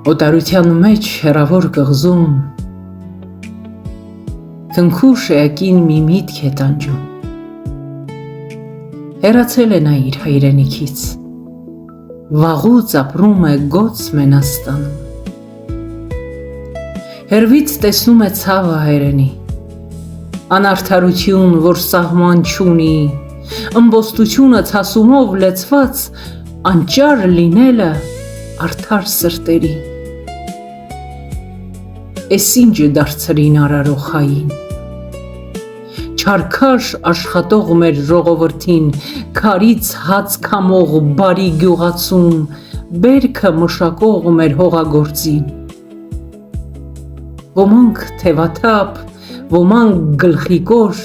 Օտարության մեջ հեռավոր կղզում թնքուշ էակին մի միտք է տանջում։ Հեռացել է նա իր հայրենիքից, վաղուց ապրում է գոց Մենաստանում։ Հեռվից տեսնում է ցավը հայրենի, անարդարություն, որ սահման չունի, ըմբոստությունը ցասումով լեցված, անճար լինելը արդար սրտերի։ Էս ինչը դարձրին արարող հային, չարքաշ աշխատող մեր ժողովրդին, քարից հաց քամող բարի գյուղացուն, բերքը մշակող մեր հողագործին։ Ոմանք թևաթափ, ոմանք գլխիկոր,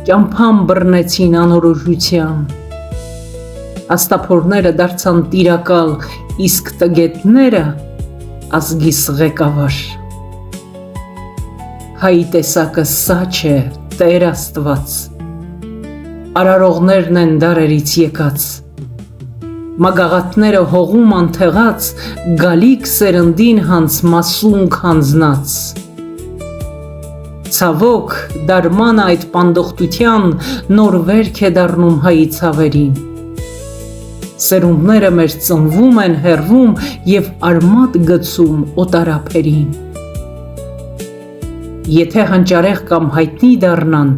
ճամփան բռնեցին անորոշության, աստափորները դարձան տիրակալ, իսկ տգետները ազգիս ղեկավար։ Հայի տեսակը սա չէ, Տեր Աստված, արարողներն են դարերից եկած, մագաղատները հողում անթեղած, գալիք սերնդին հանց մասունք հանձնած։ Ցավոք դարման այդ պանդոխտության նոր վերք է դառնում հայի ցավերին։ Սերունդները մեր ծնվում են, հեռվում և արմատ գցում օտարափերին։ Եթե հանճարեղ կամ հայտնի դառնան,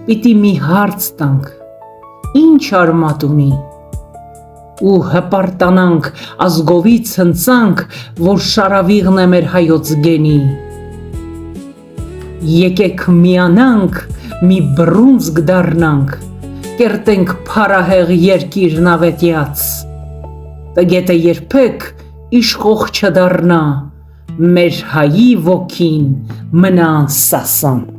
պիտի մի հարց տանք, ինչ արմատ ունի, ու հպարտանանք, ազգովից հնցանք, որ շարավիղն է մեր հայոց գենի։ Եկեք միանանք, մի բռունցք դառնանք, կերտենք փարահեղ երկիր նավետյաց, տգետը երբեք իշխող չդառնա, մեր հայի ոգին մնա անսասան։